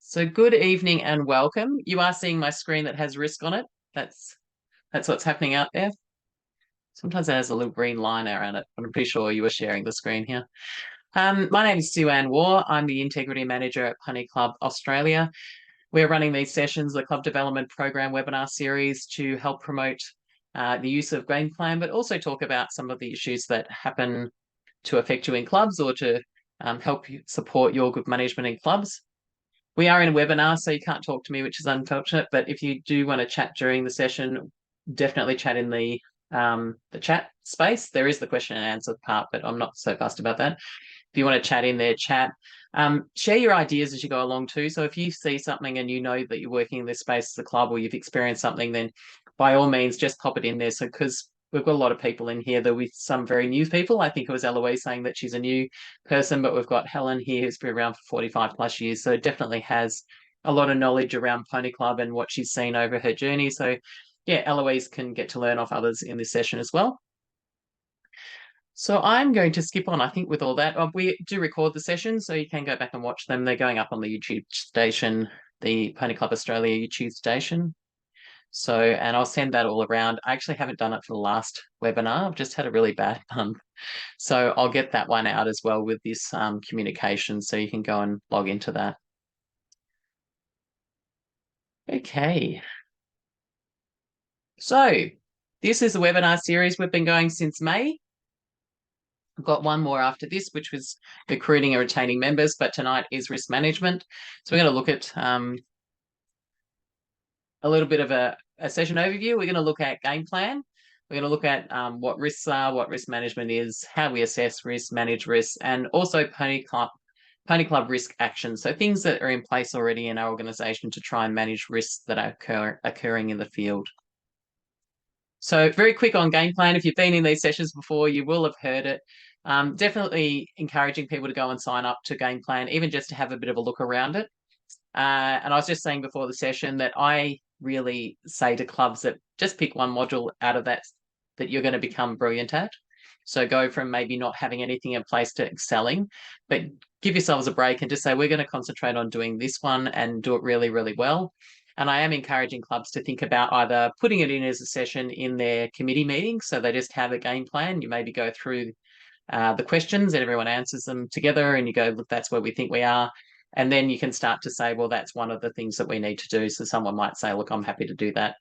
So good evening and welcome. You are seeing my screen that has risk on it. That's what's happening out there. Sometimes it has a little green line around it, but I'm pretty sure you were sharing the screen here. My name is Sue Ann Waugh. I'm the Integrity Manager at Punny Club Australia. We're running these sessions, the Club Development Program webinar series, to help promote the use of Game Plan, but also talk about some of the issues that happen to affect you in clubs or to help you support your good management in clubs. We are in a webinar, so you can't talk to me, which is unfortunate. But if you do want to chat during the session, definitely chat in the chat space. There is the question and answer part, but I'm not so fussed about that. If you want to chat in there, chat. Share your ideas as you go along too. So if you see something and you know that you're working in this space as a club or you've experienced something, then by all means, just pop it in there. So because we've got a lot of people in here, with some very new people. I think it was Eloise saying that she's a new person, but we've got Helen here who's been around for 45 plus years. So definitely has a lot of knowledge around Pony Club and what she's seen over her journey. So yeah, Eloise can get to learn off others in this session as well. So I'm going to skip on, I think, with all that. We do record the sessions, so you can go back and watch them. They're going up on the YouTube station, the Pony Club Australia YouTube station. So, and I'll send that all around. I actually haven't done it for the last webinar. I've just had a really bad month. So I'll get that one out as well with this communication, so you can go and log into that. Okay. So this is a webinar series we've been going since May. I've got one more after this, which was recruiting and retaining members, but tonight is risk management. So we're going to look at a little bit of a session overview. We're going to look at game plan. We're going to look at what risks are, what risk management is, how we assess risk, manage risks, and also Pony Club risk actions. So things that are in place already in our organisation to try and manage risks that are occurring in the field. So very quick on game plan. If you've been in these sessions before, you will have heard it. Definitely encouraging people to go and sign up to game plan, even just to have a bit of a look around it. And I was just saying before the session that I really say to clubs that just pick one module out of that you're going to become brilliant at. So go from maybe not having anything in place to excelling, but give yourselves a break and just say, we're going to concentrate on doing this one and do it really, really well. And I am encouraging clubs to think about either putting it in as a session in their committee meetings. So they just have a game plan. You maybe go through the questions and everyone answers them together and you go, look, that's where we think we are. And then you can start to say, well, that's one of the things that we need to do. So someone might say, look, I'm happy to do that.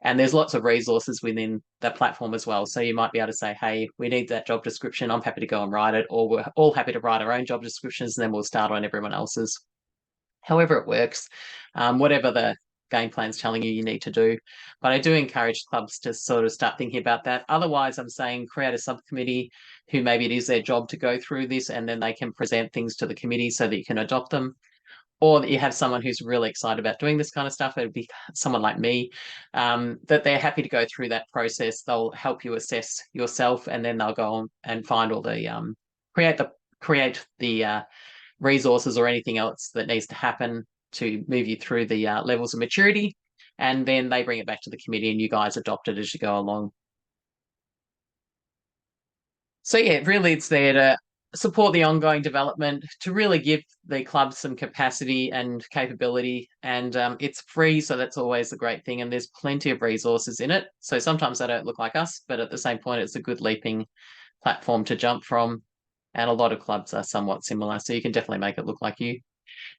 And there's lots of resources within the platform as well. So you might be able to say, hey, we need that job description. I'm happy to go and write it. Or we're all happy to write our own job descriptions and then we'll start on everyone else's. However it works, whatever the game plan's telling you need to do. But I do encourage clubs to sort of start thinking about that. Otherwise, I'm saying create a subcommittee who maybe it is their job to go through this and then they can present things to the committee so that you can adopt them. Or that you have someone who's really excited about doing this kind of stuff. It would be someone like me, that they're happy to go through that process. They'll help you assess yourself and then they'll go on and find all the, create the resources or anything else that needs to happen to move you through the levels of maturity. And then they bring it back to the committee and you guys adopt it as you go along. So yeah, really it's there to support the ongoing development, to really give the club some capacity and capability. And it's free, so that's always a great thing. And there's plenty of resources in it. So sometimes they don't look like us, but at the same point, it's a good leaping platform to jump from. And a lot of clubs are somewhat similar, so you can definitely make it look like you.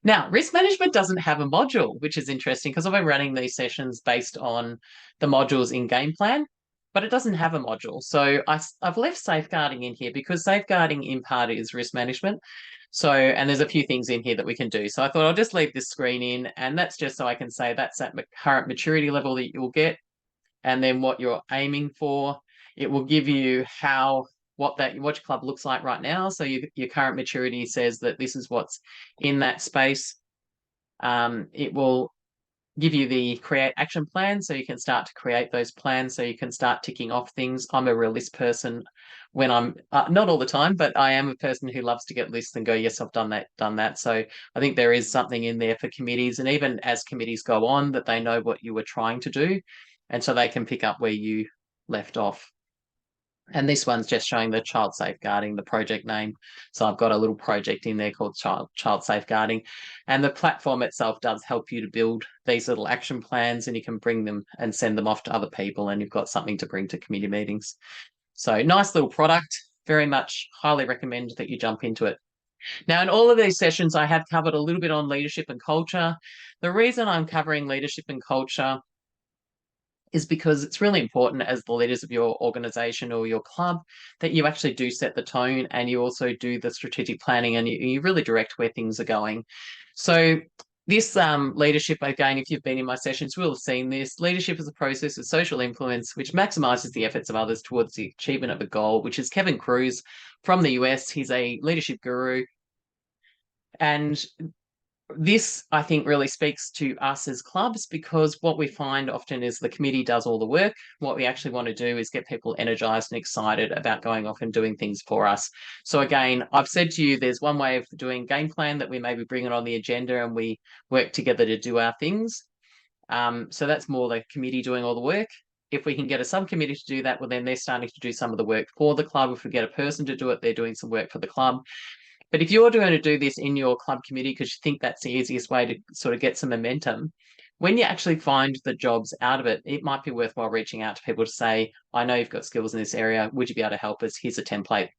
Now, risk management doesn't have a module, which is interesting because I've been running these sessions based on the modules in game plan, but it doesn't have a module. So I've left safeguarding in here because safeguarding in part is risk management. So, and there's a few things in here that we can do. So I thought I'll just leave this screen in, and that's just so I can say that's at current maturity level that you'll get, and then what you're aiming for. It will give you what your club looks like right now. So your current maturity says that this is what's in that space. It will give you the create action plan, so you can start to create those plans, so you can start ticking off things. I'm a real list person when I'm not all the time, but I am a person who loves to get lists and go, yes, I've done that. So I think there is something in there for committees, and even as committees go on, that they know what you were trying to do, and so they can pick up where you left off. And this one's just showing the child safeguarding, the project name. So I've got a little project in there called child safeguarding. And the platform itself does help you to build these little action plans, and you can bring them and send them off to other people, and you've got something to bring to committee meetings. So nice little product. Very much highly recommend that you jump into it. Now, in all of these sessions, I have covered a little bit on leadership and culture. The reason I'm covering leadership and culture is because it's really important as the leaders of your organization or your club that you actually do set the tone, and you also do the strategic planning, and you really direct where things are going. So this leadership, again, if you've been in my sessions, we'll have seen this. Leadership is a process of social influence which maximizes the efforts of others towards the achievement of a goal, which is Kevin Kruse from the US. He's a leadership guru. And this, I think, really speaks to us as clubs, because what we find often is the committee does all the work. What we actually want to do is get people energized and excited about going off and doing things for us. So again, I've said to you, there's one way of doing game plan that we maybe bring it on the agenda and we work together to do our things. So that's more the committee doing all the work. If we can get a subcommittee to do that, well, then they're starting to do some of the work for the club. If we get a person to do it, they're doing some work for the club. But if you're going to do this in your club committee because you think that's the easiest way to sort of get some momentum, when you actually find the jobs out of it, it might be worthwhile reaching out to people to say, I know you've got skills in this area. Would you be able to help us? Here's a template.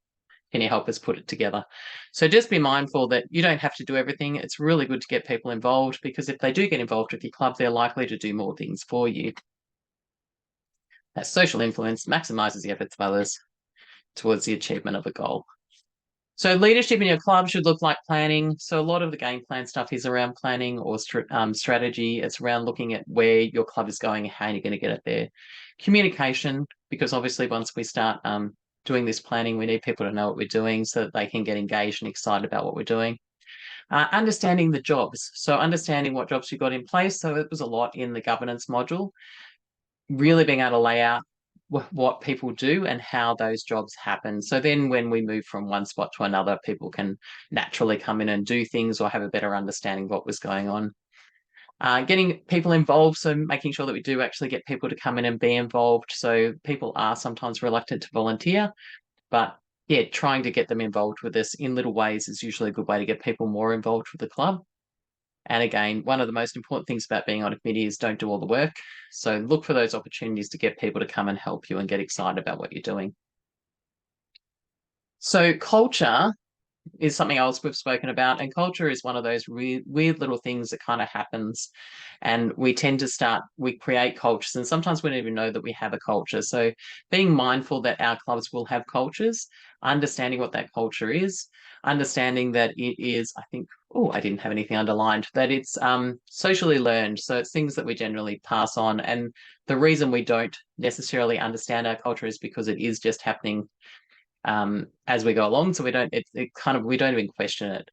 Can you help us put it together? So just be mindful that you don't have to do everything. It's really good to get people involved, because if they do get involved with your club, they're likely to do more things for you. That social influence maximizes the efforts of others towards the achievement of a goal. So leadership in your club should look like planning. So a lot of the game plan stuff is around planning or strategy. It's around looking at where your club is going, how you're going to get it there. Communication, because obviously once we start doing this planning, we need people to know what we're doing so that they can get engaged and excited about what we're doing. Understanding the jobs. So understanding what jobs you've got in place. So it was a lot in the governance module. Really being able to lay out what people do and how those jobs happen. So then when we move from one spot to another, people can naturally come in and do things or have a better understanding of what was going on. Getting people involved, so making sure that we do actually get people to come in and be involved. So people are sometimes reluctant to volunteer, but yeah, trying to get them involved with us in little ways is usually a good way to get people more involved with the club. And again, one of the most important things about being on a committee is don't do all the work. So look for those opportunities to get people to come and help you and get excited about what you're doing. So culture is something else we've spoken about, and culture is one of those weird little things that kind of happens, and we tend to we create cultures, and sometimes we don't even know that we have a culture. So being mindful that our clubs will have cultures, understanding what that culture is, understanding that it is, I think, oh, I didn't have anything underlined, that it's socially learned. So it's things that we generally pass on, and the reason we don't necessarily understand our culture is because it is just happening as we go along. So we don't even question it.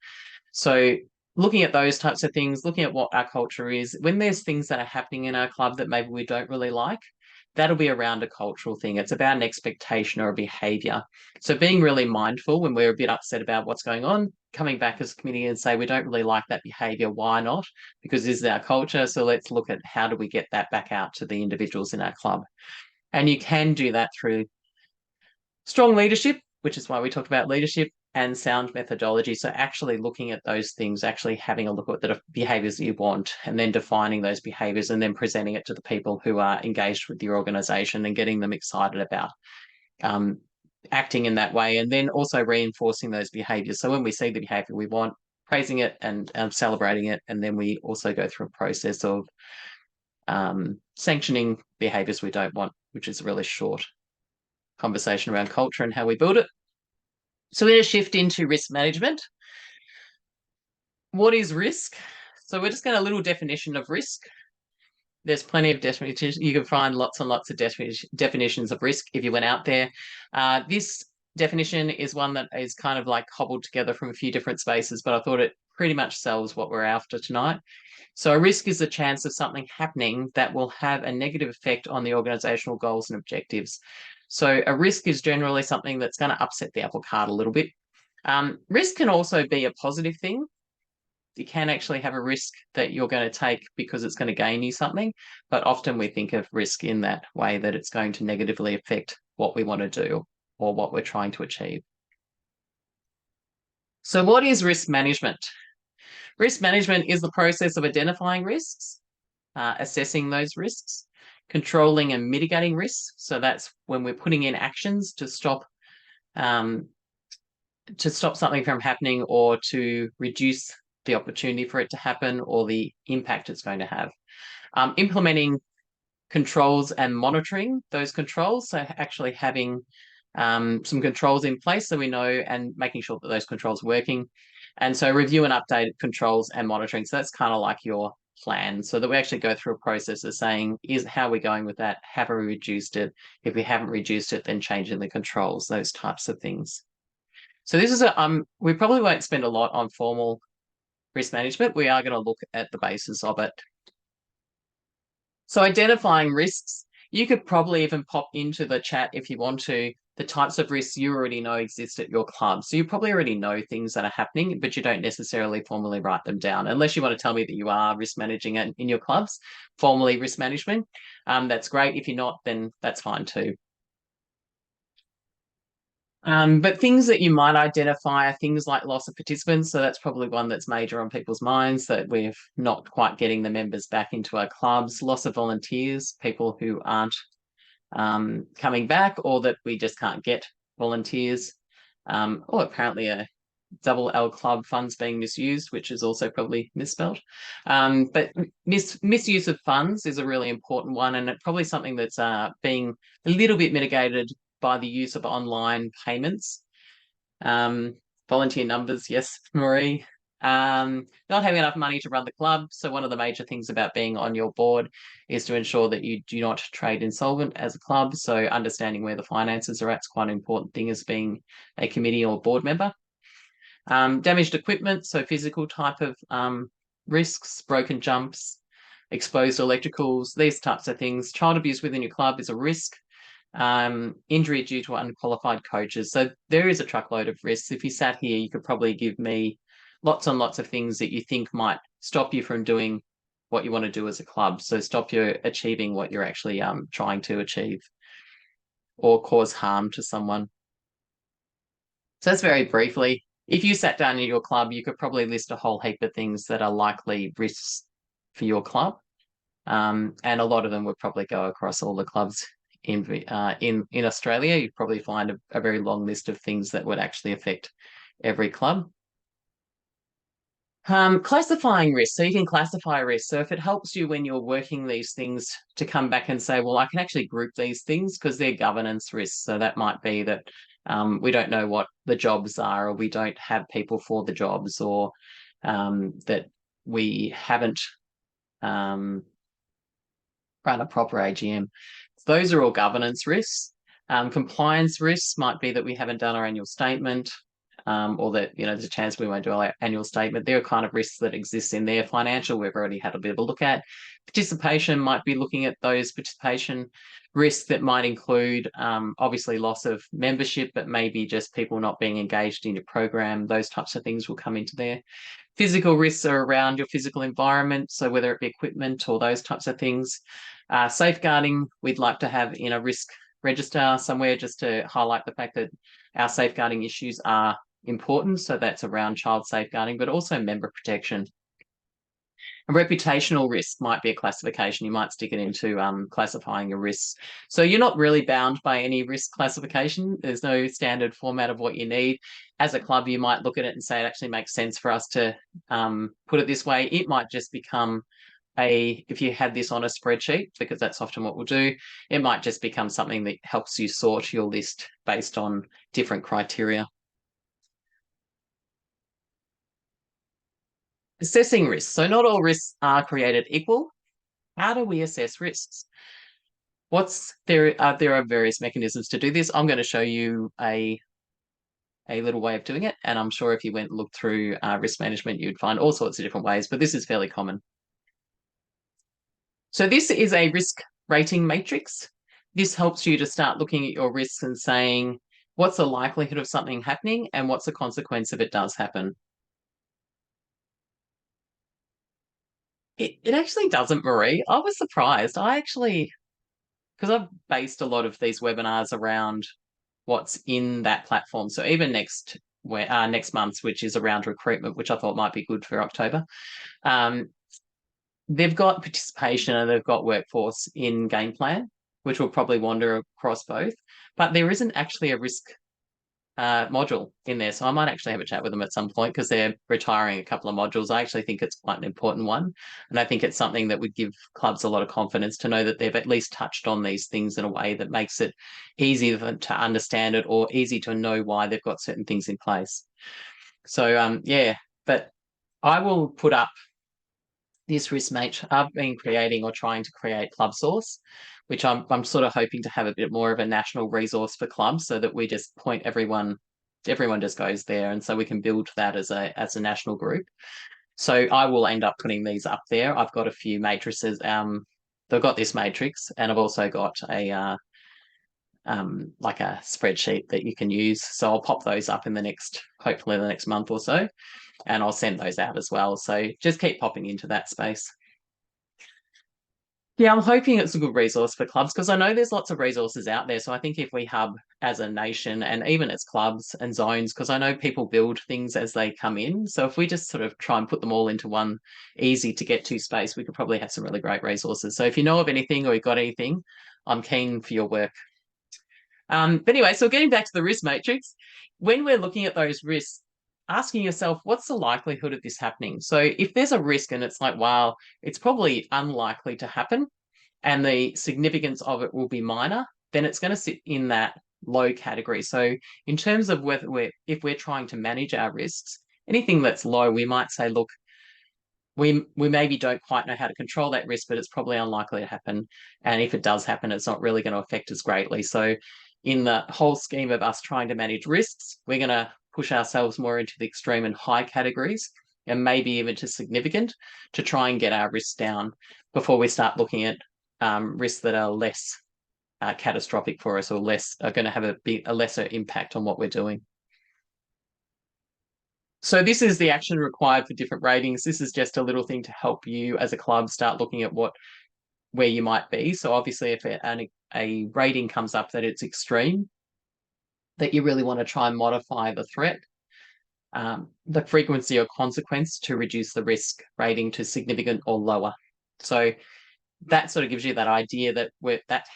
So looking at those types of things, looking at what our culture is, when there's things that are happening in our club that maybe we don't really like, that'll be around a cultural thing. It's about an expectation or a behavior. So being really mindful when we're a bit upset about what's going on, coming back as a committee and say, we don't really like that behavior. Why not? Because this is our culture. So let's look at how do we get that back out to the individuals in our club. And you can do that through strong leadership, which is why we talked about leadership, and sound methodology. So actually looking at those things, actually having a look at the behaviors that you want, and then defining those behaviors, and then presenting it to the people who are engaged with your organization and getting them excited about acting in that way, and then also reinforcing those behaviors. So when we see the behavior we want, praising it and celebrating it, and then we also go through a process of sanctioning behaviors we don't want, which is a really short conversation around culture and how we build it. So we're going to shift into risk management. What is risk? So we're just going to a little definition of risk. There's plenty of definitions. You can find lots and lots of definitions of risk if you went out there. This definition is one that is kind of like cobbled together from a few different spaces, but I thought it pretty much sells what we're after tonight. So a risk is the chance of something happening that will have a negative effect on the organizational goals and objectives. So a risk is generally something that's going to upset the apple cart a little bit. Risk can also be a positive thing. You can actually have a risk that you're going to take because it's going to gain you something, but often we think of risk in that way, that it's going to negatively affect what we want to do. or what we're trying to achieve. So what is risk management? Risk management is the process of identifying risks, assessing those risks, controlling and mitigating risks. So that's when we're putting in actions um, to stop something from happening or to reduce the opportunity for it to happen or the impact it's going to have. Implementing controls and monitoring those controls. So actually having some controls in place so we know and making sure that those controls are working. And so review and update controls and monitoring. So that's kind of like your plan so that we actually go through a process of saying, is how we're going with that? Have we reduced it? If we haven't reduced it, then changing the controls, those types of things. So this is we probably won't spend a lot on formal risk management. We are going to look at the basis of it. So identifying risks, you could probably even pop into the chat if you want to, the types of risks you already know exist at your club. So you probably already know things that are happening, but you don't necessarily formally write them down, unless you want to tell me that you are risk managing it in your clubs, formally risk management. That's great. If you're not, then that's fine too. But things that you might identify are things like loss of participants. So that's probably one that's major on people's minds, that we're not quite getting the members back into our clubs. Loss of volunteers, people who aren't coming back, or that we just can't get volunteers. Or apparently a double L club funds being misused, which is also probably misspelled. But misuse of funds is a really important one, and it's probably something that's being a little bit mitigated by the use of online payments. Volunteer numbers, yes, Marie. Not having enough money to run the club. So one of the major things about being on your board is to ensure that you do not trade insolvent as a club. So understanding where the finances are at is quite an important thing as being a committee or board member. Damaged equipment, so physical type of risks, broken jumps, exposed electricals, these types of things. Child abuse within your club is a risk. Injury due to unqualified coaches. So there is a truckload of risks. If you sat here, you could probably give me lots and lots of things that you think might stop you from doing what you want to do as a club. So stop you achieving what you're actually trying to achieve or cause harm to someone. So that's very briefly. If you sat down in your club, you could probably list a whole heap of things that are likely risks for your club. And a lot of them would probably go across all the clubs in Australia. You'd probably find a very long list of things that would actually affect every club. Classifying risks. So you can classify risks. So if it helps you when you're working these things to come back and say, well, I can actually group these things because they're governance risks. So that might be that we don't know what the jobs are, or we don't have people for the jobs, or that we haven't run a proper AGM. Those are all governance risks. Compliance risks might be that we haven't done our annual statement, or that there's a chance we won't do our annual statement. There are kind of risks that exist in there. Financial, we've already had a bit of a look at. Participation might be looking at those participation risks that might include obviously loss of membership, but maybe just people not being engaged in your program. Those types of things will come into there. Physical risks are around your physical environment, so whether it be equipment or those types of things. Safeguarding, we'd like to have in a risk register somewhere just to highlight the fact that our safeguarding issues are important. So that's around child safeguarding, but also member protection. A reputational risk might be a classification. You might stick it into classifying your risks. So you're not really bound by any risk classification. There's no standard format of what you need. As a club, you might look at it and say it actually makes sense for us to put it this way. It might just become if you had this on a spreadsheet, because that's often what we'll do, it might just become something that helps you sort your list based on different criteria. Assessing risks. So not all risks are created equal. How do we assess risks? There are various mechanisms to do this. I'm going to show you a little way of doing it, and I'm sure if you went and looked through risk management, you'd find all sorts of different ways, but this is fairly common. So this is a risk rating matrix. This helps you to start looking at your risks and saying, what's the likelihood of something happening and what's the consequence if it does happen? It actually doesn't, Marie. I was surprised. Because I've based a lot of these webinars around what's in that platform. So even next month, which is around recruitment, which I thought might be good for October, they've got participation and they've got workforce in game plan, which will probably wander across both. But there isn't actually a risk module in there. So I might actually have a chat with them at some point because they're retiring a couple of modules. I actually think it's quite an important one. And I think it's something that would give clubs a lot of confidence to know that they've at least touched on these things in a way that makes it easy to understand it or easy to know why they've got certain things in place. So, yeah, but I will put up this risk matrix. I've been creating or trying to create Club Source, which I'm sort of hoping to have a bit more of a national resource for clubs so that we just point everyone just goes there, and so we can build that as a national group. So I will end up putting these up there. I've got a few matrices. They've got this matrix, and I've also got a like a spreadsheet that you can use. So I'll pop those up in hopefully the next month or so, and I'll send those out as well. So just keep popping into that space. Yeah, I'm hoping it's a good resource for clubs because I know there's lots of resources out there. So I think if we hub as a nation and even as clubs and zones, because I know people build things as they come in. So if we just sort of try and put them all into one easy to get to space, we could probably have some really great resources. So if you know of anything or you've got anything, I'm keen for your work. But anyway, so getting back to the risk matrix, when we're looking at those risks, asking yourself, what's the likelihood of this happening? So if there's a risk and it's like, wow, it's probably unlikely to happen and the significance of it will be minor, then it's going to sit in that low category. So in terms of if we're trying to manage our risks, anything that's low, we might say, look, we maybe don't quite know how to control that risk, but it's probably unlikely to happen. And if it does happen, it's not really going to affect us greatly. So in the whole scheme of us trying to manage risks, we're going to push ourselves more into the extreme and high categories and maybe even to significant to try and get our risks down before we start looking at risks that are less catastrophic for us or are going to have a lesser impact on what we're doing. So this is the action required for different ratings. This is just a little thing to help you as a club start looking at where you might be. So obviously if a rating comes up that it's extreme, that you really want to try and modify the threat, the frequency or consequence to reduce the risk rating to significant or lower. So that sort of gives you that idea that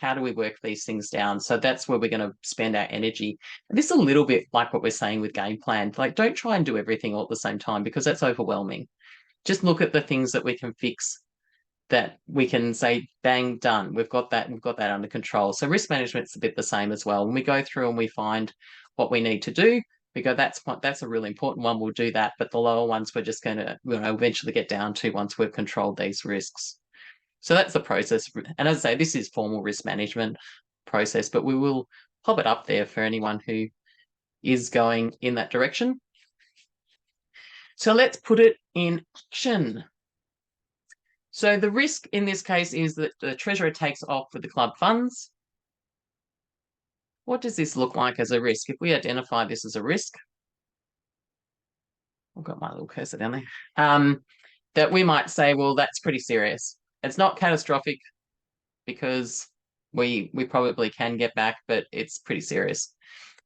how do we work these things down? So that's where we're going to spend our energy. And this is a little bit like what we're saying with game plan. Like, don't try and do everything all at the same time because that's overwhelming. Just look at the things that we can fix, that we can say, bang, done. We've got that under control. So risk management's a bit the same as well. When we go through and we find what we need to do, we go, that's a really important one. We'll do that. But the lower ones we're just going to eventually get down to once we've controlled these risks. So that's the process. And as I say, this is formal risk management process, but we will pop it up there for anyone who is going in that direction. So let's put it in action. So the risk in this case is that the treasurer takes off with the club funds. What does this look like as a risk? If we identify this as a risk, I've got my little cursor down there, that we might say, well, that's pretty serious. It's not catastrophic because we probably can get back, but it's pretty serious.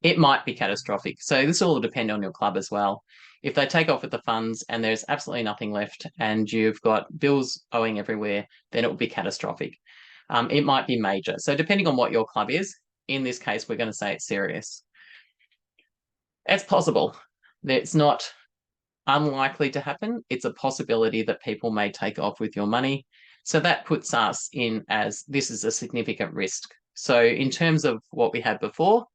It might be catastrophic. So this will depend on your club as well. If they take off with the funds and there's absolutely nothing left and you've got bills owing everywhere, then it will be catastrophic. It might be major. So depending on what your club is, in this case, we're going to say it's serious. It's possible. It's not unlikely to happen. It's a possibility that people may take off with your money. So that puts us in as this is a significant risk. So in terms of what we had before,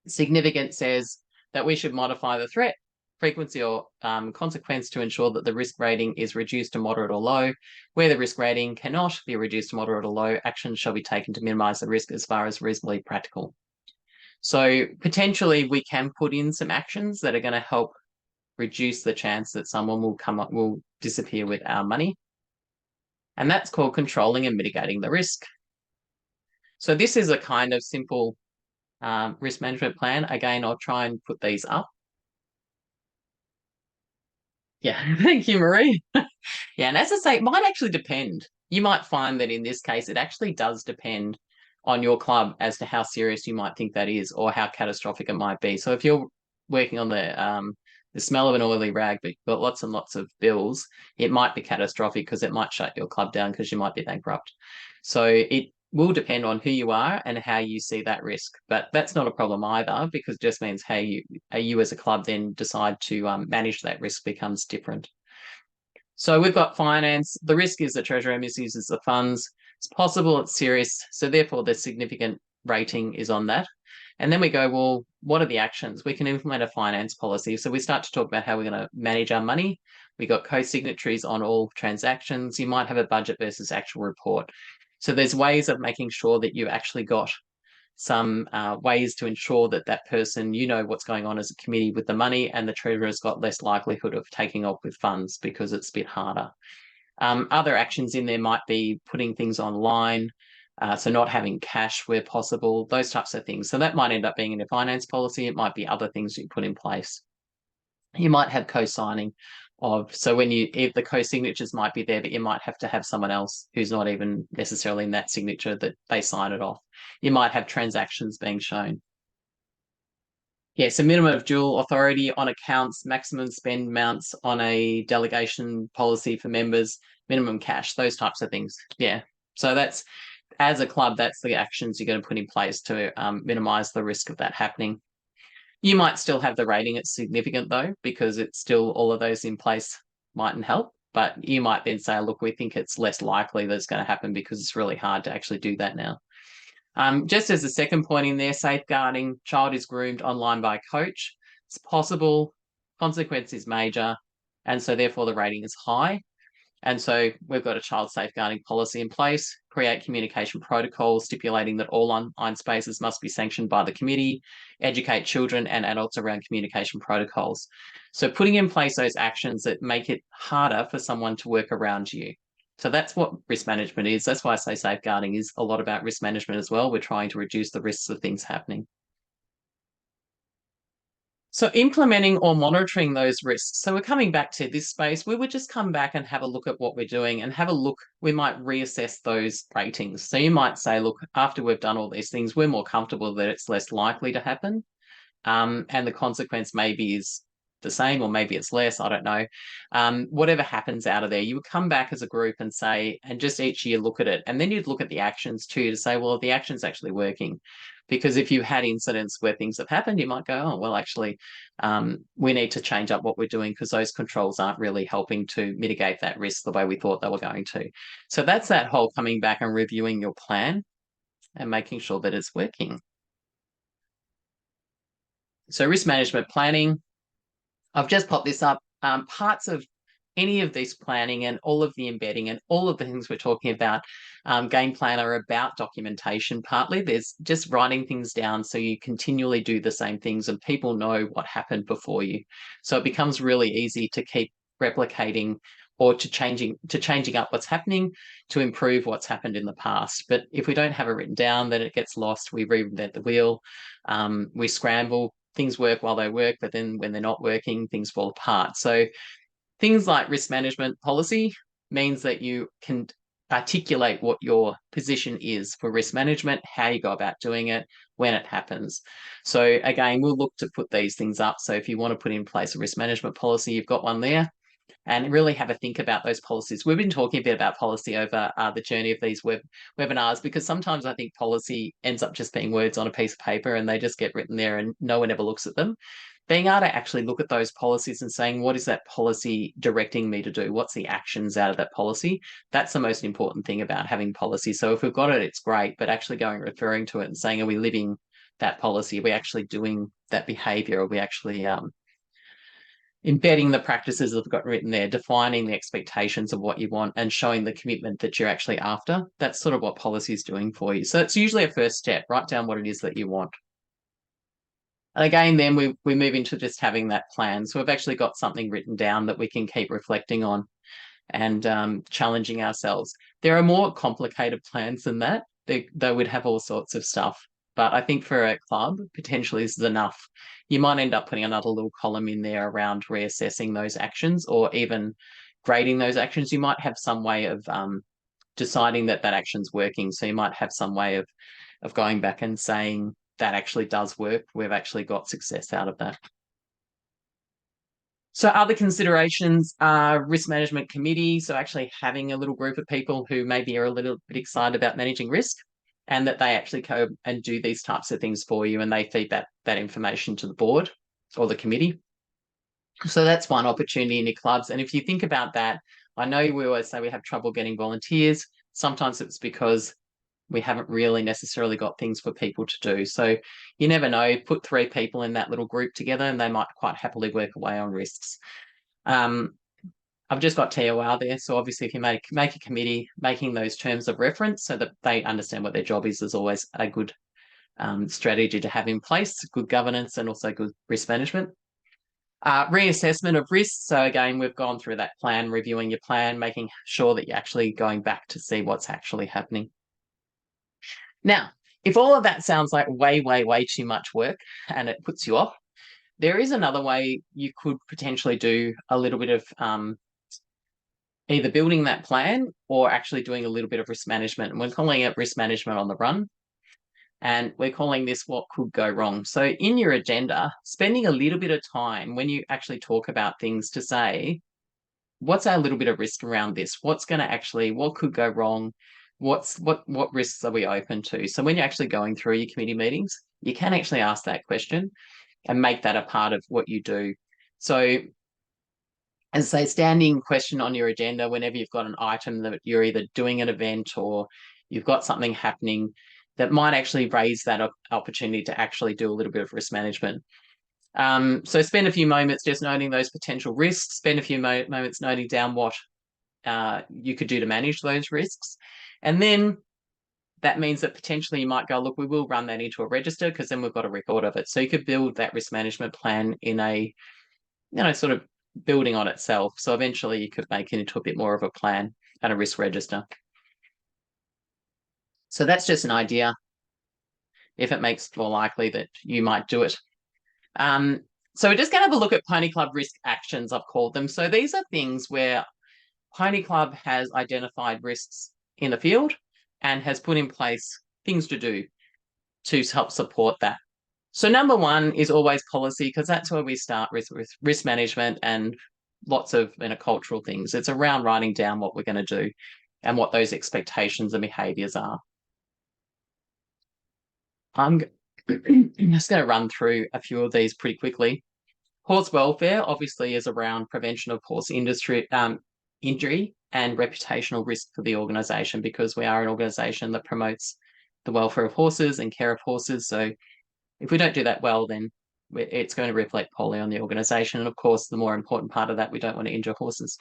significant says that we should modify the threat, frequency or consequence to ensure that the risk rating is reduced to moderate or low. Where the risk rating cannot be reduced to moderate or low, action shall be taken to minimize the risk as far as reasonably practical. So potentially we can put in some actions that are going to help reduce the chance that someone will disappear with our money. And that's called controlling and mitigating the risk. So this is a kind of simple risk management plan. Again, I'll try and put these up. Yeah, thank you, Marie. Yeah, and as I say, it might actually depend. You might find that in this case, it actually does depend on your club as to how serious you might think that is or how catastrophic it might be. So if you're working on the smell of an oily rag, but you've got lots and lots of bills, it might be catastrophic because it might shut your club down because you might be bankrupt. So it will depend on who you are and how you see that risk. But that's not a problem either, because it just means how you as a club then decide to manage that risk becomes different. So we've got finance. The risk is the Treasurer misuses the funds. It's possible it's serious. So therefore, the significant rating is on that. And then we go, well, what are the actions? We can implement a finance policy. So we start to talk about how we're going to manage our money. We got co-signatories on all transactions. You might have a budget versus actual report. So there's ways of making sure that you actually got some ways to ensure that that person, you know what's going on as a committee with the money, and the treasurer's got less likelihood of taking off with funds because it's a bit harder. Other actions in there might be putting things online, so not having cash where possible, those types of things. So that might end up being in a finance policy. It might be other things you put in place. You might have co-signing of, so when if the co-signatures might be there, but you might have to have someone else who's not even necessarily in that signature that they sign it off. You might have transactions being shown. Yeah, so minimum of dual authority on accounts, maximum spend amounts on a delegation policy for members, minimum cash, those types of things. Yeah, so that's, as a club, that's the actions you're going to put in place to minimize the risk of that happening. You might still have the rating. It's significant though, because it's still all of those in place mightn't help. But you might then say, look, we think it's less likely that it's going to happen because it's really hard to actually do that now. Just as a second point in there, safeguarding, child is groomed online by a coach. It's possible, consequence is major, and so therefore the rating is high. And so we've got a child safeguarding policy in place, create communication protocols stipulating that all online spaces must be sanctioned by the committee, educate children and adults around communication protocols. So putting in place those actions that make it harder for someone to work around you. So that's what risk management is. That's why I say safeguarding is a lot about risk management as well. We're trying to reduce the risks of things happening. So implementing or monitoring those risks. So we're coming back to this space. We would just come back and have a look at what we're doing and have a look. We might reassess those ratings. So you might say, look, after we've done all these things, we're more comfortable that it's less likely to happen. And the consequence maybe is the same, or maybe it's less, I don't know. Whatever happens out of there, you would come back as a group and say, and just each year look at it. And then you'd look at the actions too to say, well, the action's actually working. Because if you had incidents where things have happened, you might go, oh, well, actually, we need to change up what we're doing because those controls aren't really helping to mitigate that risk the way we thought they were going to. So that's that whole coming back and reviewing your plan and making sure that it's working. So risk management planning, I've just popped this up. Parts of any of this planning and all of the embedding and all of the things we're talking about, game plan are about documentation. Partly there's just writing things down so you continually do the same things and people know what happened before you. So it becomes really easy to keep replicating or to changing up what's happening to improve what's happened in the past. But if we don't have it written down, then it gets lost. We reinvent the wheel. We scramble. Things work while they work, but then when they're not working, things fall apart. So things like risk management policy means that you can articulate what your position is for risk management, how you go about doing it, when it happens. So again, we'll look to put these things up. So if you want to put in place a risk management policy, you've got one there. And really have a think about those policies. We've been talking a bit about policy over the journey of these webinars, because sometimes I think policy ends up just being words on a piece of paper and they just get written there and no one ever looks at them. Being able to actually look at those policies and saying, what is that policy directing me to do? What's the actions out of that policy? That's the most important thing about having policy. So if we've got it, it's great, but actually going and referring to it and saying, are we living that policy? Are we actually doing that behavior? Are we actually embedding the practices that have got written there, defining the expectations of what you want and showing the commitment that you're actually after? That's sort of what policy is doing for you. So it's usually a first step. Write down what it is that you want. And again, then we move into just having that plan. So we've actually got something written down that we can keep reflecting on and challenging ourselves. There are more complicated plans than that. They would have all sorts of stuff. But I think for a club, potentially this is enough. You might end up putting another little column in there around reassessing those actions or even grading those actions. You might have some way of deciding that that action's working. So you might have some way of of going back and saying that actually does work. We've actually got success out of that. So other considerations are risk management committee. So actually having a little group of people who maybe are a little bit excited about managing risk, and that they actually go and do these types of things for you, and they feed that information to the board or the committee. So that's one opportunity in your clubs. And if you think about that, I know we always say we have trouble getting volunteers. Sometimes it's because we haven't really necessarily got things for people to do. So you never know, put 3 people in that little group together and they might quite happily work away on risks. I've just got TOR there. So obviously if you make a committee, making those terms of reference so that they understand what their job is always a good strategy to have in place, good governance and also good risk management. Reassessment of risks. So again, we've gone through that plan, reviewing your plan, making sure that you're actually going back to see what's actually happening. Now, if all of that sounds like way, way, way too much work and it puts you off, there is another way you could potentially do a little bit of either building that plan or actually doing a little bit of risk management. And we're calling it risk management on the run. And we're calling this what could go wrong. So in your agenda, spending a little bit of time when you actually talk about things to say, what's our little bit of risk around this? What's going to actually, what could go wrong? What risks are we open to? So when you're actually going through your committee meetings, you can actually ask that question and make that a part of what you do. So as a standing question on your agenda, whenever you've got an item that you're either doing an event or you've got something happening that might actually raise that opportunity to actually do a little bit of risk management. So spend a few moments just noting those potential risks, spend a few moments noting down what you could do to manage those risks. And then that means that potentially you might go, look, we will run that into a register because then we've got a record of it. So you could build that risk management plan in a, sort of building on itself. So eventually you could make it into a bit more of a plan and a risk register. So that's just an idea if it makes it more likely that you might do it. So we're just going to have a look at Pony Club risk actions, I've called them. So these are things where Pony Club has identified risks in the field and has put in place things to do to help support that. So number one is always policy, because that's where we start with risk management and lots of cultural things. It's around writing down what we're going to do and what those expectations and behaviours are. I'm just going to run through a few of these pretty quickly. Horse welfare obviously is around prevention of horse injury and reputational risk for the organisation, because we are an organisation that promotes the welfare of horses and care of horses. So if we don't do that well, then it's going to reflect poorly on the organisation. And of course, the more important part of that, we don't want to injure horses.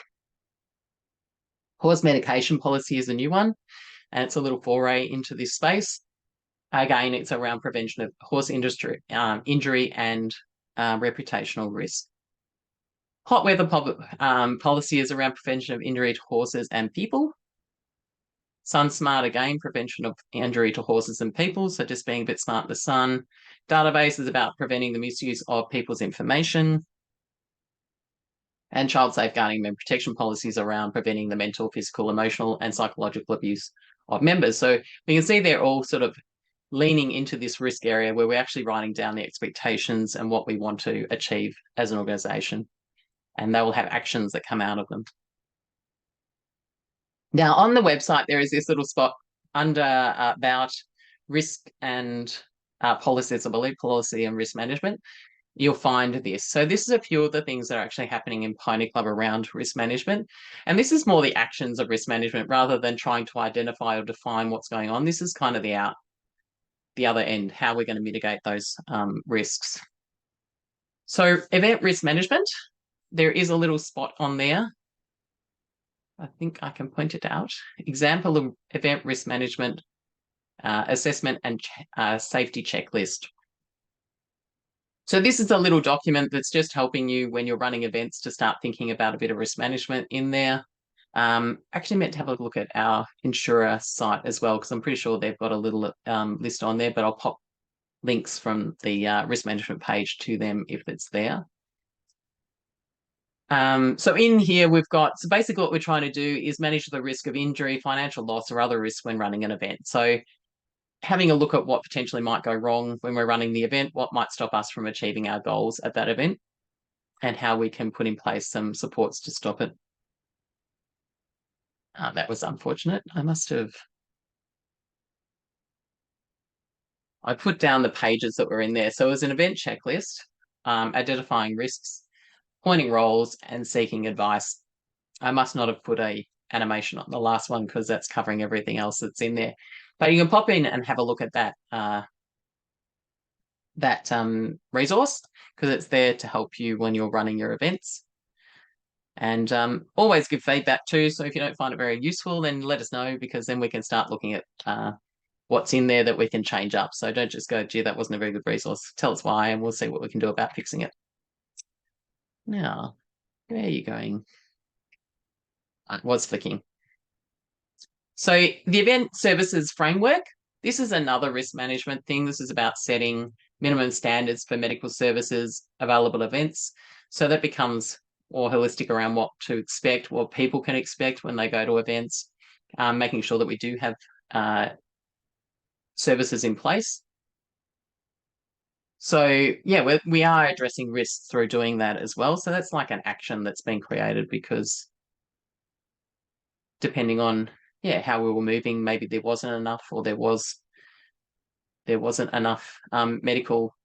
Horse medication policy is a new one, and it's a little foray into this space. Again, it's around prevention of horse injury and reputational risk. Hot weather policy is around prevention of injury to horses and people. Sun Smart, again, prevention of injury to horses and people, so just being a bit smart in the sun. Database is about preventing the misuse of people's information. And child safeguarding and protection policies around preventing the mental, physical, emotional, and psychological abuse of members. So we can see they're all sort of leaning into this risk area where we're actually writing down the expectations and what we want to achieve as an organisation. And they will have actions that come out of them. Now, on the website, there is this little spot under about risk and policies, I believe, policy and risk management. You'll find this. So this is a few of the things that are actually happening in Pony Club around risk management. And this is more the actions of risk management rather than trying to identify or define what's going on. This is kind of the other end, how we're going to mitigate those risks. So event risk management, there is a little spot on there. I think I can point it out. Example of event risk management assessment and safety checklist. So this is a little document that's just helping you when you're running events to start thinking about a bit of risk management in there. Actually meant to have a look at our insurer site as well, because I'm pretty sure they've got a little list on there, but I'll pop links from the risk management page to them if it's there. So in here we've got, so basically what we're trying to do is manage the risk of injury, financial loss, or other risks when running an event. So having a look at what potentially might go wrong when we're running the event, what might stop us from achieving our goals at that event, and how we can put in place some supports to stop it. That was unfortunate. I put down the pages that were in there. So it was an event checklist, identifying risks, pointing roles, and seeking advice. I must not have put a animation on the last one because that's covering everything else that's in there. But you can pop in and have a look at that resource, because it's there to help you when you're running your events. And always give feedback too. So if you don't find it very useful, then let us know, because then we can start looking at what's in there that we can change up. So don't just go, gee, that wasn't a very good resource. Tell us why, and we'll see what we can do about fixing it. Now, where are you going? I was flicking. So the event services framework, this is another risk management thing. This is about setting minimum standards for medical services, available events. So that becomes more holistic around what to expect, what people can expect when they go to events, making sure that we do have services in place. So yeah, we are addressing risks through doing that as well. So that's like an action that's been created, because depending on how we were moving, maybe there wasn't enough, or there wasn't enough medical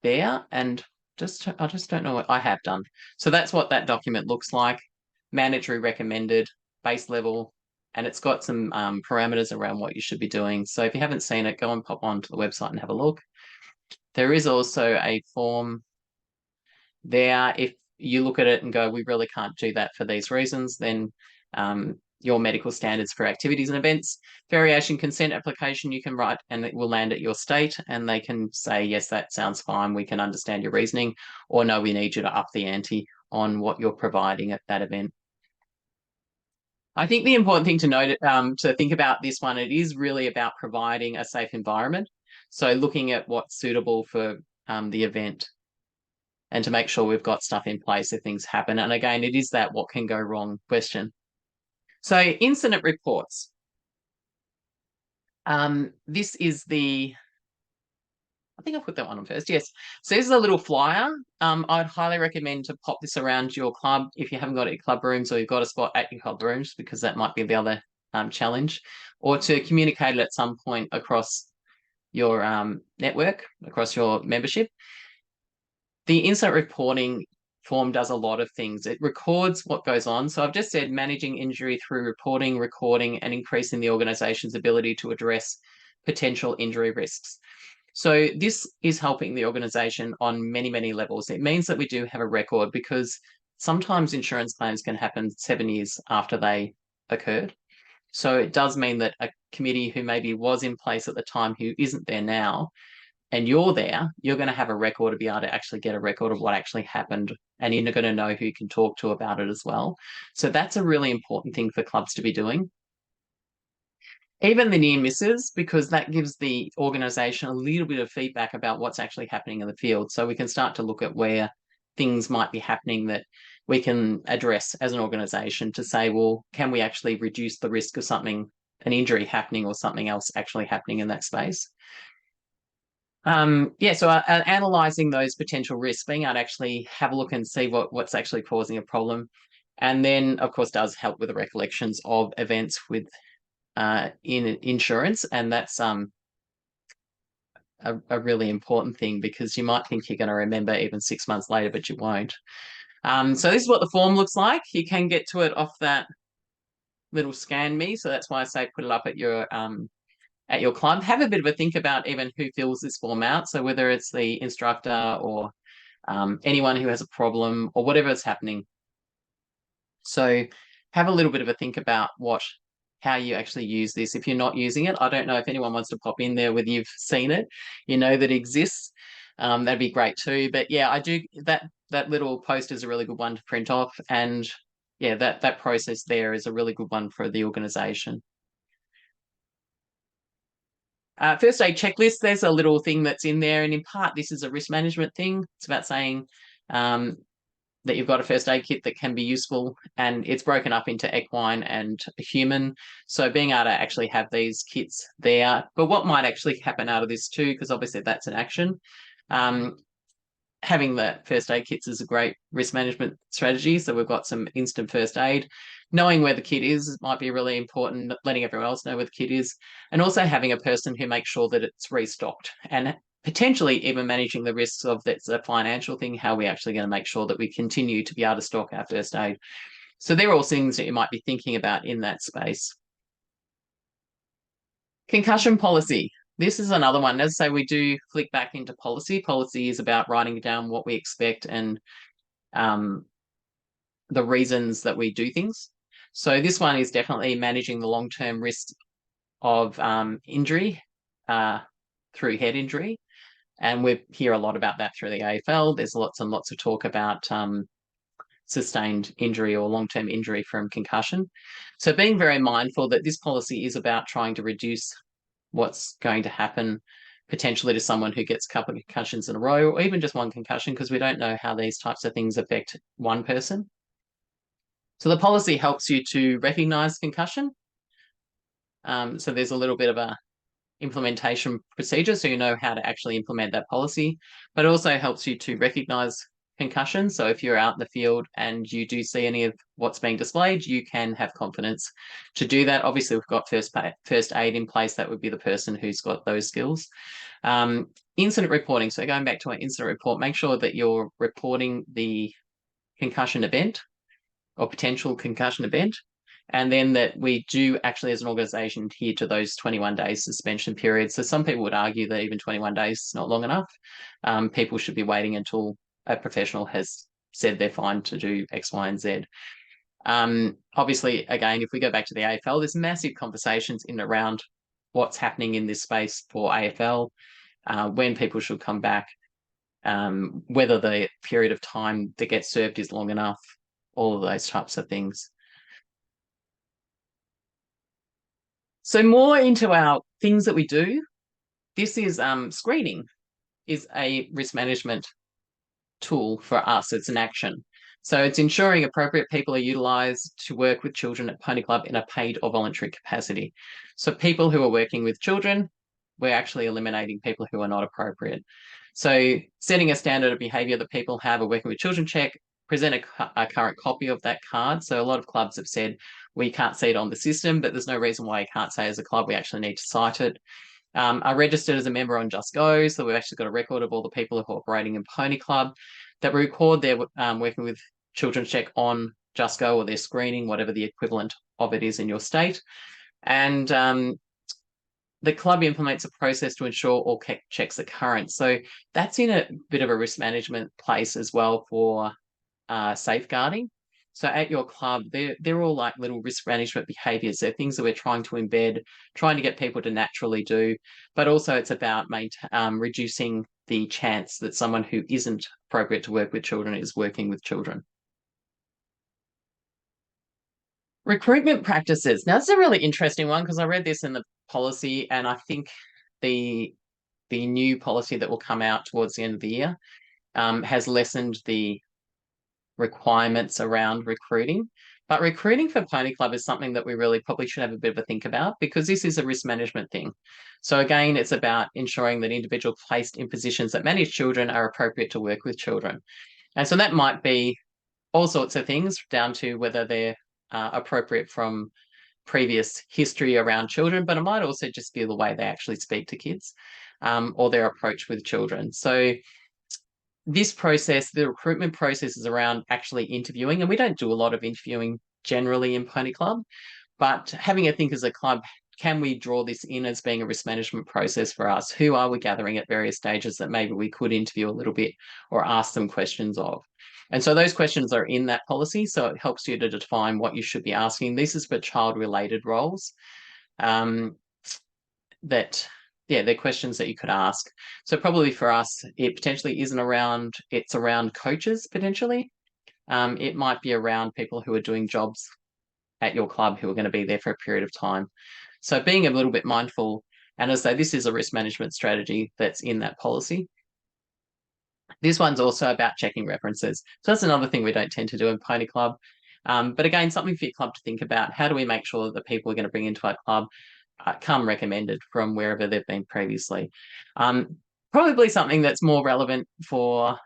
there, and I just don't know what I have done. So that's what that document looks like: mandatory, recommended, base level, and it's got some parameters around what you should be doing. So if you haven't seen it, go and pop onto the website and have a look. There is also a form there. If you look at it and go, we really can't do that for these reasons, then your medical standards for activities and events, variation consent application you can write, and it will land at your state, and they can say, yes, that sounds fine, we can understand your reasoning, or no, we need you to up the ante on what you're providing at that event. I think the important thing to note, to think about this one, it is really about providing a safe environment. So looking at what's suitable for the event, and to make sure we've got stuff in place if things happen. And again, it is that what can go wrong question. So incident reports. This is I think I put that one on first. Yes. So this is a little flyer. I'd highly recommend to pop this around your club if you haven't got it at club rooms, or you've got a spot at your club rooms, because that might be the other challenge, or to communicate it at some point across your network, across your membership. The incident reporting form does a lot of things. It records what goes on. So I've just said managing injury through reporting, recording, and increasing the organisation's ability to address potential injury risks. So this is helping the organisation on many, many levels. It means that we do have a record, because sometimes insurance claims can happen 7 years after they occurred. So it does mean that a committee who maybe was in place at the time, who isn't there now, and you're there, you're going to have a record to be able to actually get a record of what actually happened, and you're going to know who you can talk to about it as well. So that's a really important thing for clubs to be doing. Even the near misses, because that gives the organisation a little bit of feedback about what's actually happening in the field. So we can start to look at where things might be happening that we can address as an organisation, to say, well, can we actually reduce the risk of something, an injury happening, or something else actually happening in that space? So analysing those potential risks, being able to actually have a look and see what's actually causing a problem. And then, of course, does help with the recollections of events with in insurance. And that's a really important thing, because you might think you're going to remember even 6 months later, but you won't. So this is what the form looks like. You can get to it off that little Scan Me. So that's why I say put it up at your club. Have a bit of a think about even who fills this form out. So whether it's the instructor, or anyone who has a problem, or whatever is happening. So have a little bit of a think about how you actually use this. If you're not using it, I don't know if anyone wants to pop in there whether you've seen it, you know that it exists. That'd be great too. But yeah, I do, that little post is a really good one to print off. And yeah, that process there is a really good one for the organisation. First aid checklist, there's a little thing that's in there, and in part this is a risk management thing. It's about saying that you've got a first aid kit that can be useful, and it's broken up into equine and human. So being able to actually have these kits there, but what might actually happen out of this too, because obviously that's an action. Having the first aid kits is a great risk management strategy. So we've got some instant first aid. Knowing where the kit is might be really important, letting everyone else know where the kit is, and also having a person who makes sure that it's restocked, and potentially even managing the risks of that's a financial thing. How are we actually going to make sure that we continue to be able to stock our first aid? So they're all things that you might be thinking about in that space. Concussion policy. This is another one. As I say, we do flick back into policy. Policy is about writing down what we expect and the reasons that we do things. So this one is definitely managing the long-term risk of injury through head injury. And we hear a lot about that through the AFL. There's lots and lots of talk about sustained injury or long-term injury from concussion. So being very mindful that this policy is about trying to reduce what's going to happen potentially to someone who gets a couple of concussions in a row, or even just one concussion, because we don't know how these types of things affect one person. So the policy helps you to recognise concussion. So there's a little bit of a implementation procedure, so you know how to actually implement that policy, but it also helps you to recognise concussion. So if you're out in the field and you do see any of what's being displayed, you can have confidence to do that. Obviously, we've got first aid in place. That would be the person who's got those skills. Incident reporting. So going back to an incident report, make sure that you're reporting the concussion event or potential concussion event, and then that we do actually as an organisation adhere to those 21 days suspension periods. So some people would argue that even 21 days is not long enough. People should be waiting until a professional has said they're fine to do X, Y, and Z. Obviously, again, if we go back to the AFL, there's massive conversations in and around what's happening in this space for AFL, when people should come back, whether the period of time that gets served is long enough, all of those types of things. So more into our things that we do. This is screening is a risk management tool for us. It's an action. So it's ensuring appropriate people are utilised to work with children at Pony Club in a paid or voluntary capacity. So people who are working with children, we're actually eliminating people who are not appropriate. So setting a standard of behaviour that people have, a working with children check, present a current copy of that card. So a lot of clubs have said we can't see it on the system, but there's no reason why you can't say as a club we actually need to cite it. Are registered as a member on Just Go, so we've actually got a record of all the people who are operating in Pony Club, that record their working with children's check on Just Go, or their screening, whatever the equivalent of it is in your state. And the club implements a process to ensure all checks are current. So that's in a bit of a risk management place as well for safeguarding. So at your club, they're all like little risk management behaviours. They're things that we're trying to embed, trying to get people to naturally do, but also it's about reducing the chance that someone who isn't appropriate to work with children is working with children. Recruitment practices. Now, this is a really interesting one because I read this in the policy, and I think the new policy that will come out towards the end of the year has lessened the requirements around recruiting. But recruiting for Pony Club is something that we really probably should have a bit of a think about, because this is a risk management thing. So again, it's about ensuring that individuals placed in positions that manage children are appropriate to work with children. And so that might be all sorts of things, down to whether they're appropriate from previous history around children, but it might also just be the way they actually speak to kids, or their approach with children. So this process, the recruitment process, is around actually interviewing, and we don't do a lot of interviewing generally in Pony Club, but having a think as a club, can we draw this in as being a risk management process for us? Who are we gathering at various stages that maybe we could interview a little bit or ask them questions of? And so those questions are in that policy, so it helps you to define what you should be asking. This is for child-related roles. They're questions that you could ask. So probably for us, it potentially isn't around, it's around coaches potentially. It might be around people who are doing jobs at your club who are going to be there for a period of time. So being a little bit mindful, and as I say, this is a risk management strategy that's in that policy. This one's also about checking references. So that's another thing we don't tend to do in Pony Club. But again, something for your club to think about. How do we make sure that the people we're going to bring into our club come recommended from wherever they've been previously? Probably something that's more relevant for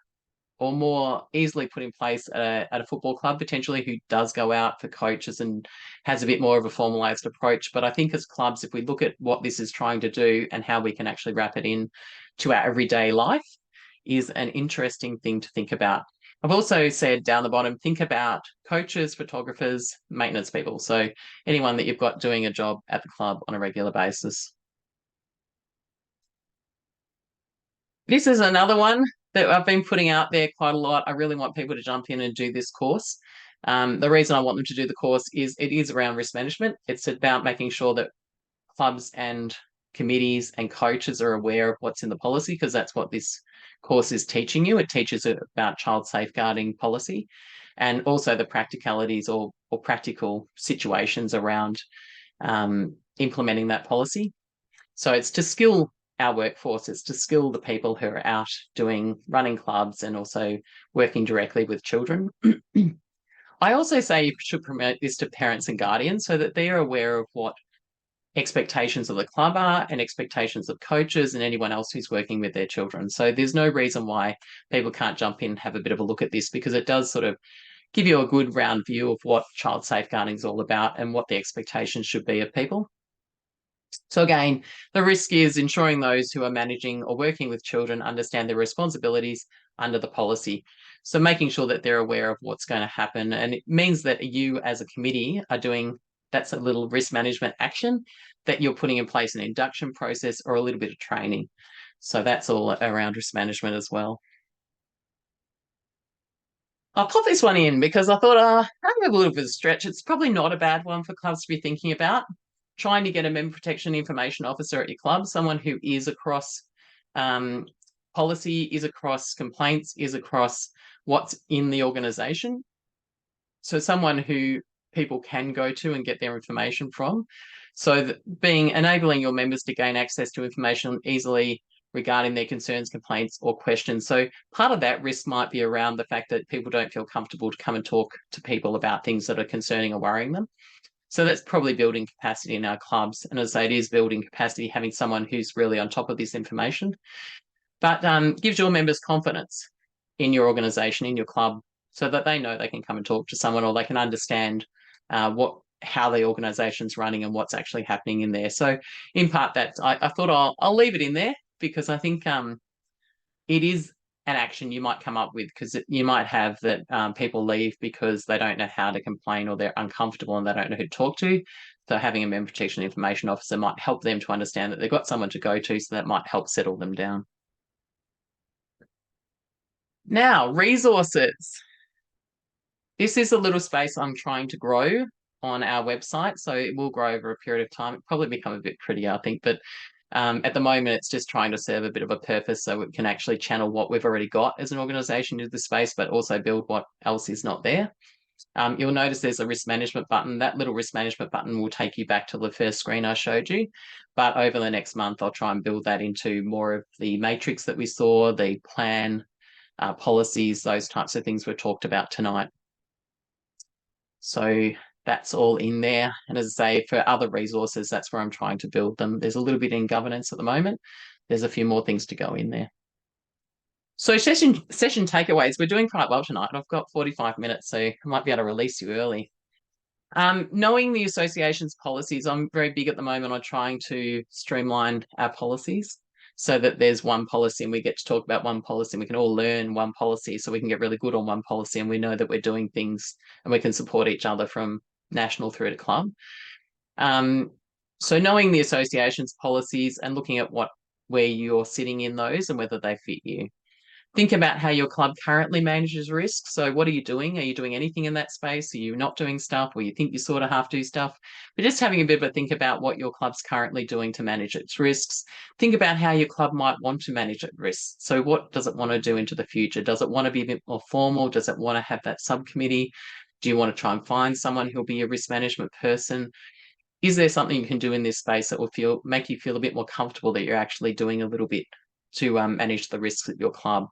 or more easily put in place at a football club, potentially, who does go out for coaches and has a bit more of a formalized approach. But I think as clubs, if we look at what this is trying to do and how we can actually wrap it in to our everyday life, is an interesting thing to think about. I've also said down the bottom, think about coaches, photographers, maintenance people. So anyone that you've got doing a job at the club on a regular basis. This is another one that I've been putting out there quite a lot. I really want people to jump in and do this course. The reason I want them to do the course is it is around risk management. It's about making sure that clubs and committees and coaches are aware of what's in the policy, because that's what this course is teaching you. It teaches about child safeguarding policy and also the practicalities or practical situations around implementing that policy. So it's to skill our workforce, it's to skill the people who are out running clubs and also working directly with children. I also say you should promote this to parents and guardians so that they are aware of what expectations of the club are and expectations of coaches and anyone else who's working with their children. So there's no reason why people can't jump in and have a bit of a look at this, because it does sort of give you a good round view of what child safeguarding is all about and what the expectations should be of people. So again, the risk is ensuring those who are managing or working with children understand their responsibilities under the policy. So making sure that they're aware of what's going to happen. And it means that you as a committee are doing, that's a little risk management action that you're putting in place an induction process or a little bit of training. So that's all around risk management as well. I'll pop this one in because I thought, I have a little bit of a stretch. It's probably not a bad one for clubs to be thinking about. Trying to get a member protection information officer at your club, someone who is across policy, is across complaints, is across what's in the organisation. So someone who people can go to and get their information from. So enabling your members to gain access to information easily regarding their concerns, complaints, or questions. So part of that risk might be around the fact that people don't feel comfortable to come and talk to people about things that are concerning or worrying them. So that's probably building capacity in our clubs. And as I say, it is building capacity, having someone who's really on top of this information. But gives your members confidence in your organisation, in your club, so that they know they can come and talk to someone, or they can understand how the organisation's running and what's actually happening in there. So in part, that I thought I'll leave it in there, because I think it is an action you might come up with, because you might have that people leave because they don't know how to complain, or they're uncomfortable and they don't know who to talk to. So having a member protection information officer might help them to understand that they've got someone to go to, so that might help settle them down. Now, resources. This is a little space I'm trying to grow on our website. So it will grow over a period of time. It'll probably become a bit prettier, I think. But at the moment, it's just trying to serve a bit of a purpose, so it can actually channel what we've already got as an organisation into the space, but also build what else is not there. You'll notice there's a risk management button. That little risk management button will take you back to the first screen I showed you. But over the next month, I'll try and build that into more of the matrix that we saw, the plan, policies, those types of things we talked about tonight. So that's all in there. And as I say, for other resources, that's where I'm trying to build them. There's a little bit in governance at the moment. There's a few more things to go in there. So session takeaways. We're doing quite well tonight. I've got 45 minutes, so I might be able to release you early. Knowing the association's policies, I'm very big at the moment on trying to streamline our policies so that there's one policy and we get to talk about one policy and we can all learn one policy, so we can get really good on one policy and we know that we're doing things and we can support each other from national through to club. So knowing the association's policies and looking at where you're sitting in those and whether they fit you. Think about how your club currently manages risk. So what are you doing? Are you doing anything in that space? Are you not doing stuff, or you think you sort of have to do stuff? But just having a bit of a think about what your club's currently doing to manage its risks. Think about how your club might want to manage its risks. So what does it want to do into the future? Does it want to be a bit more formal? Does it want to have that subcommittee? Do you want to try and find someone who'll be a risk management person? Is there something you can do in this space that will make you feel a bit more comfortable that you're actually doing a little bit to manage the risks at your club?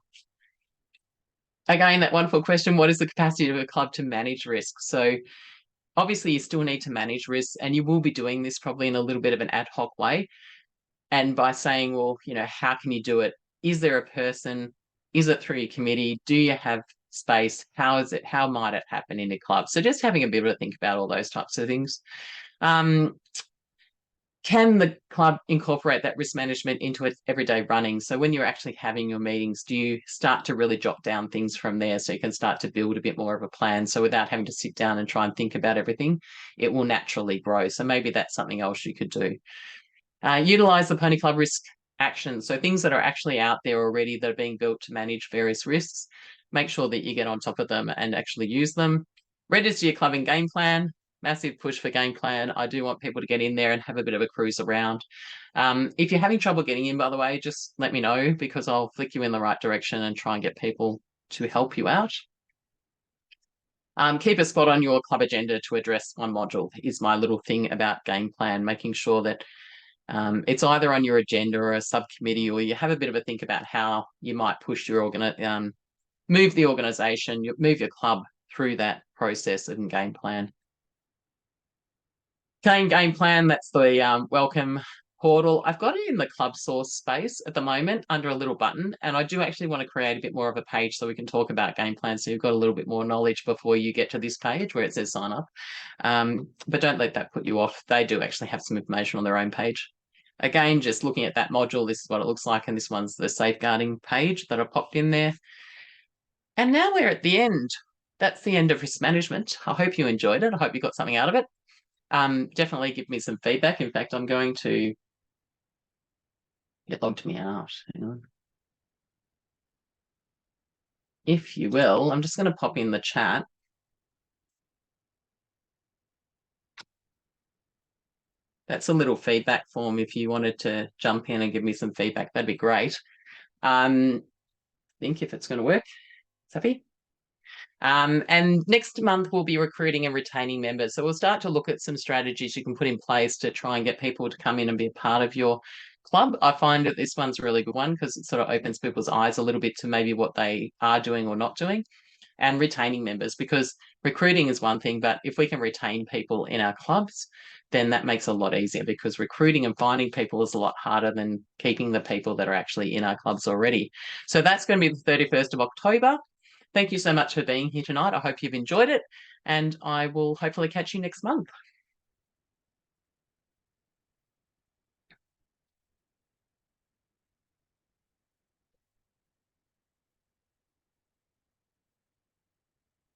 Again, that wonderful question, what is the capacity of a club to manage risk? So obviously you still need to manage risks, and you will be doing this probably in a little bit of an ad hoc way. And by saying, well, how can you do it? Is there a person? Is it through your committee? Do you have space? How is it? How might it happen in a club? So just having a bit of a think about all those types of things. Can the club incorporate that risk management into its everyday running? So when you're actually having your meetings, do you start to really jot down things from there so you can start to build a bit more of a plan? So without having to sit down and try and think about everything, it will naturally grow. So maybe that's something else you could do. Utilize the Pony Club risk actions. So things that are actually out there already that are being built to manage various risks. Make sure that you get on top of them and actually use them. Register your club in game plan. Massive push for game plan. I do want people to get in there and have a bit of a cruise around. If you're having trouble getting in, by the way, just let me know, because I'll flick you in the right direction and try and get people to help you out. Keep a spot on your club agenda to address one module is my little thing about game plan, making sure that it's either on your agenda or a subcommittee, or you have a bit of a think about how you might push your move the organisation, move your club through that process of game plan. Game plan, that's the welcome portal. I've got it in the club source space at the moment under a little button, and I do actually want to create a bit more of a page so we can talk about game plan, so you've got a little bit more knowledge before you get to this page where it says sign up. But don't let that put you off. They do actually have some information on their own page. Again, just looking at that module, this is what it looks like, and this one's the safeguarding page that I popped in there. And now we're at the end. That's the end of risk management. I hope you enjoyed it. I hope you got something out of it. Definitely give me some feedback. In fact, I'm going to get logged me out. Hang on. If you will, I'm just going to pop in the chat. That's a little feedback form. If you wanted to jump in and give me some feedback, that'd be great. I think if it's going to work. Happy? And next month, we'll be recruiting and retaining members. So we'll start to look at some strategies you can put in place to try and get people to come in and be a part of your club. I find that this one's a really good one because it sort of opens people's eyes a little bit to maybe what they are doing or not doing. And retaining members, because recruiting is one thing, but if we can retain people in our clubs, then that makes it a lot easier, because recruiting and finding people is a lot harder than keeping the people that are actually in our clubs already. So that's going to be the 31st of October. Thank you so much for being here tonight. I hope you've enjoyed it, and I will hopefully catch you next month.